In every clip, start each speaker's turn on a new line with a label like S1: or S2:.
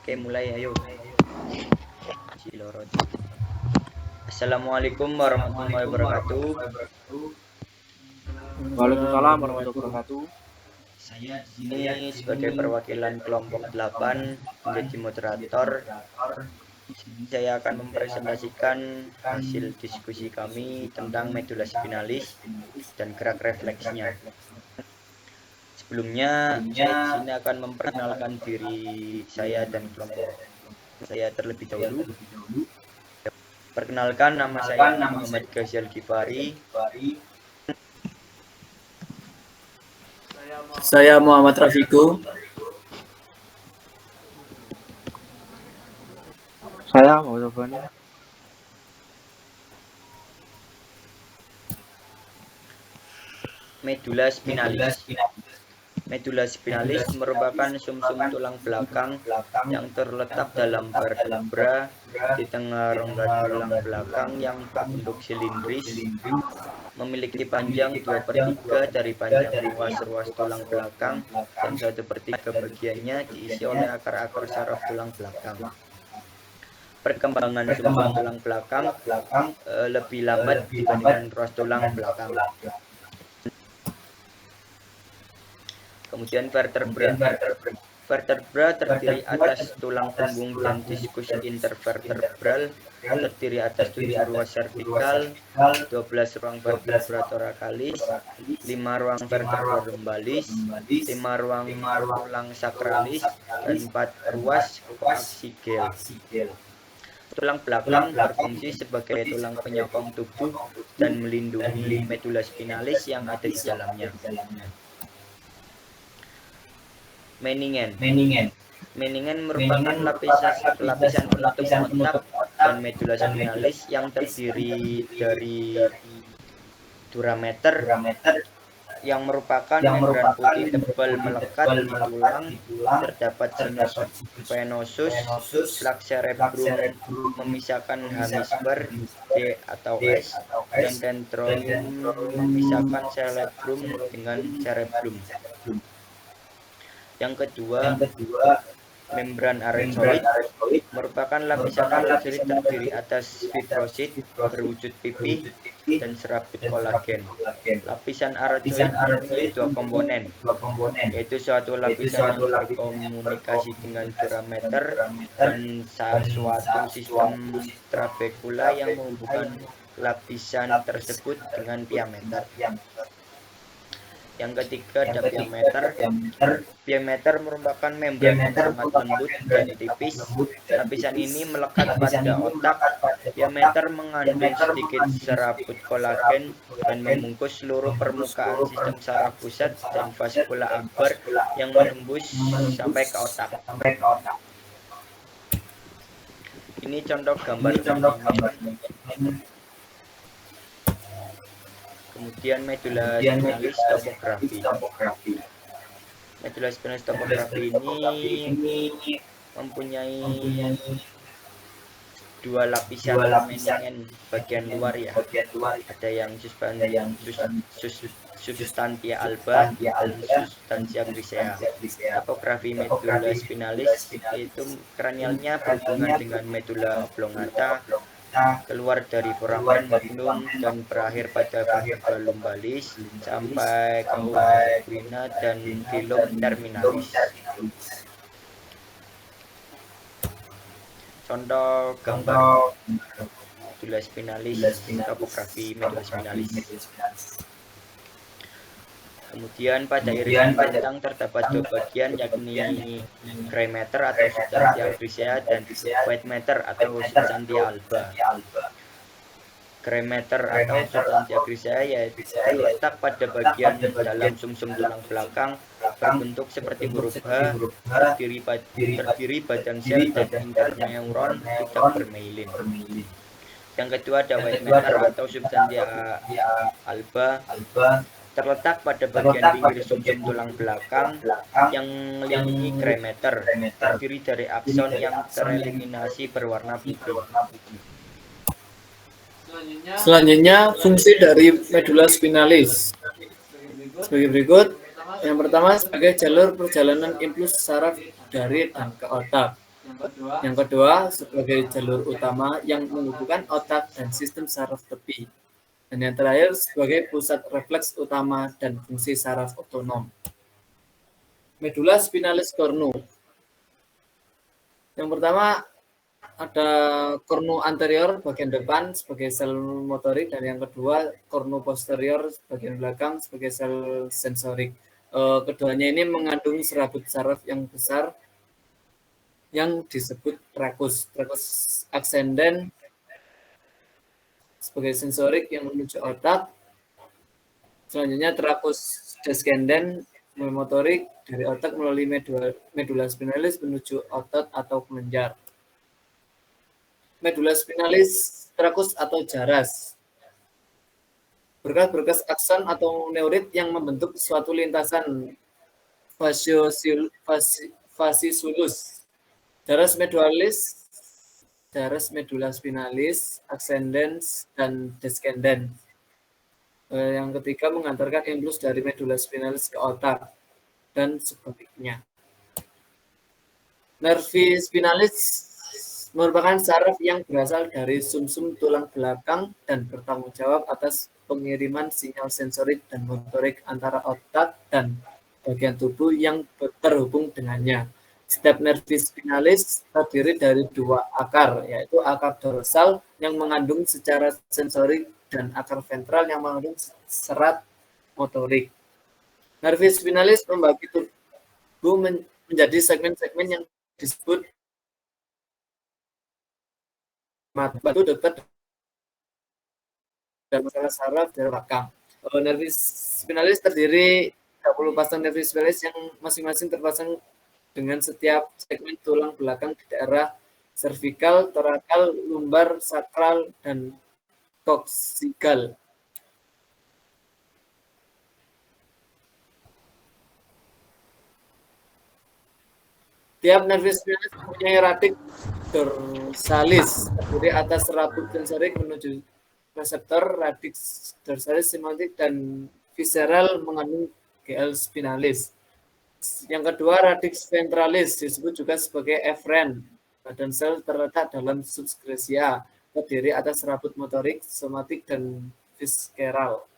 S1: Oke, mulai ayo. Silorot. Assalamualaikum warahmatullahi wabarakatuh.
S2: Waalaikumsalam warahmatullahi wabarakatuh.
S1: Saya di sini sebagai perwakilan kelompok 8 menjadi moderator. Saya akan mempresentasikan hasil diskusi kami tentang medula spinalis dan gerak refleksnya. Sebelumnya, saya di sini akan memperkenalkan diri saya dan kelompok saya terlebih dahulu. Perkenalkan, nama saya Muhammad Ghazal Gifari.
S2: Saya Muhammad Rafiqo. Saya Muhammad Sofwan.
S1: Medula spinalis. Medula spinalis merupakan sumsum tulang belakang yang terletak dalam vertebra di tengah rongga tulang belakang yang berbentuk silindris, memiliki panjang 2/3 dari panjang ruas tulang belakang dan 1/3 bagiannya diisi oleh akar-akar saraf tulang belakang. Perkembangan sumsum tulang belakang lebih lambat dibandingkan ruas tulang belakang. Kemudian vertebra terdiri atas tulang punggung dan diskus intervertebral, terdiri atas 7 ruas servikal, 12 ruang vertebra thoracalis, 5 ruang vertebra lumbalis, 5 ruang tulang sakralis, dan 4 ruas koaksial. Tulang belakang berfungsi sebagai tulang penyokong tubuh dan melindungi medula spinalis yang ada di dalamnya. Meningen merupakan lapisan penutup otak dan medula spinalis yang terdiri dari durameter yang merupakan membran putih tebal melekat di tulang. Terdapat sinus venosus, plak cerebrum memisahkan hemisfer D atau S, dan dendroium memisahkan cerebrum dengan cerebellum. Yang kedua, membran areozoid merupakan lapisan areozoid terdiri atas fibrosit berwujud pipih dan serabut kolagen. Lapisan areozoid mempunyai 2 komponen, yaitu suatu lapisan yang berkomunikasi dengan durameter dan suatu sistem trabekula yang menghubungkan lapisan tersebut dengan diameter. Yang ketiga ada piameter. Piameter merupakan membran yang sangat lembut dan tipis. Lapisan ini melekat pada otak. Piameter mengandung sedikit serabut kolagen dan membungkus seluruh permukaan sistem saraf pusat dan vaskula akbar yang menembus sampai ke otak. Ini contoh gambar Kemudian medula spinalis topografi. Medula spinalis topografi ini mempunyai 2 lapisan meningen bagian luar ya. Ada yang substantia alba dan substantia grisea. Topografi medula spinalis itu kranialnya berhubungan dengan medula oblongata, keluar dari foramen magnum dan berakhir pada vertebra lumbalis sampai ke equina dan filum terminalis. Contoh gambar medula spinalis, topografi medula spinalis. Kemudian pada irisan bentang terdapat 2 bagian, yakni gray matter atau substantia grisea dan white matter atau substantia alba. Gray matter atau substantia grisea yaitu letak pada bagian dalam sumsum tulang belakang, berbentuk seperti huruf H, terdiri badan sel dan interneuron tidak bermyelin. Yang kedua ada white matter atau substantia alba, terletak pada bagian pinggir sumsum tulang belakang yang mengelilingi gray matter, terdiri dari akson yang tereliminasi berwarna putih.
S2: Selanjutnya, fungsi dari medula spinalis sebagai berikut. Yang pertama, sebagai jalur perjalanan impuls saraf dari dan ke otak. Yang kedua, sebagai jalur utama yang menghubungkan otak dan sistem saraf tepi. Dan yang terakhir, sebagai pusat refleks utama dan fungsi saraf otonom. Medula spinalis cornu. Yang pertama, ada cornu anterior bagian depan sebagai sel motorik, dan yang kedua cornu posterior bagian belakang sebagai sel sensorik. Keduanya ini mengandung serabut saraf yang besar yang disebut trakus aksenden sebagai sensorik yang menuju otak. Selanjutnya trakus descendens motorik dari otak melalui medula spinalis menuju otot atau kelenjar. Medula spinalis trakus atau jaras. Berkas-berkas akson atau neurit yang membentuk suatu lintasan fasciculus. Jaras medula spinalis, ascendens, dan descendens. Yang ketiga, mengantarkan impuls dari medula spinalis ke otak, dan sebaliknya. Nervi spinalis merupakan saraf yang berasal dari sumsum tulang belakang dan bertanggung jawab atas pengiriman sinyal sensorik dan motorik antara otak dan bagian tubuh yang terhubung dengannya. Setiap nervi spinalis terdiri dari dua akar, yaitu akar dorsal yang mengandung secara sensorik dan akar ventral yang mengandung serat motorik. Nervi spinalis membagi tubuh menjadi segmen-segmen yang disebut batu dekat dan masalah saraf dari belakang. Nervi spinalis terdiri 30 pasang nervi spinalis yang masing-masing terpasang dengan setiap segmen tulang belakang di daerah cervical, thoracal, lumbar, sakral, dan coccygeal. Tiap nervi spinalis mempunyai radix dorsalis terdiri atas serabut sensorik menuju reseptor, radix dorsalis simatik, dan visceral mengandung GL spinalis. Yang kedua, radix ventralis disebut juga sebagai efren. Badan sel terletak dalam subskresia, terdiri atas serabut motorik, somatik, dan visceral.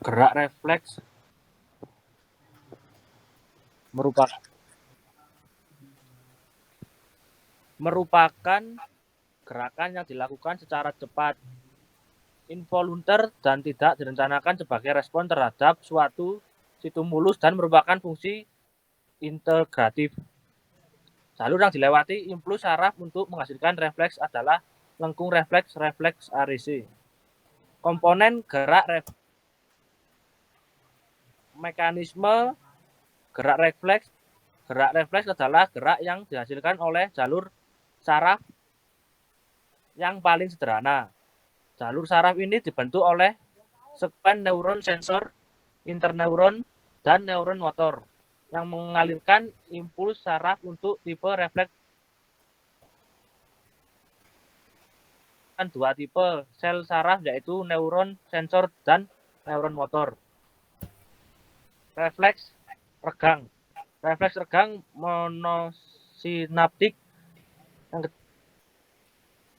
S3: Gerak refleks merupakan gerakan yang dilakukan secara cepat, involunter, dan tidak direncanakan sebagai respon terhadap suatu stimulus dan merupakan fungsi integratif. Jalur yang dilewati impuls saraf untuk menghasilkan refleks adalah lengkung refleks REC. Komponen gerak mekanisme gerak refleks adalah gerak yang dihasilkan oleh jalur saraf yang paling sederhana. Jalur saraf ini dibentuk oleh sekuen neuron sensor, interneuron, dan neuron motor yang mengalirkan impuls saraf untuk tipe refleks. Dua tipe sel saraf yaitu neuron sensor dan neuron motor. Refleks regang monosinaptik yang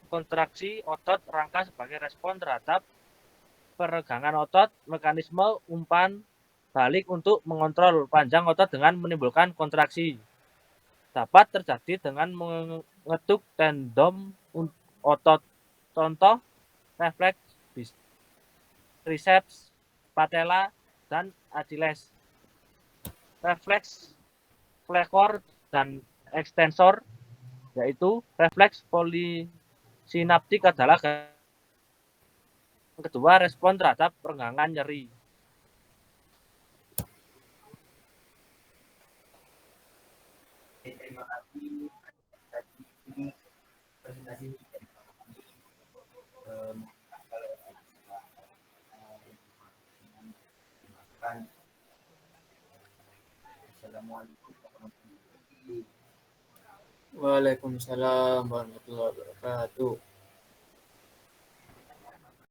S3: kontraksi otot rangka sebagai respon terhadap peregangan otot, mekanisme umpan balik untuk mengontrol panjang otot dengan menimbulkan kontraksi. Dapat terjadi dengan mengetuk tendon otot. Contoh refleks triceps, patella, dan Achilles. Refleks flexor dan extensor, yaitu refleks polisinaptik adalah Yang kedua, respon terhadap perenggangan nyeri.
S1: Terima kasih. Ini presentasi Assalamualaikum warahmatullahi wabarakatuh.
S2: Waalaikumsalam warahmatullahi wabarakatuh.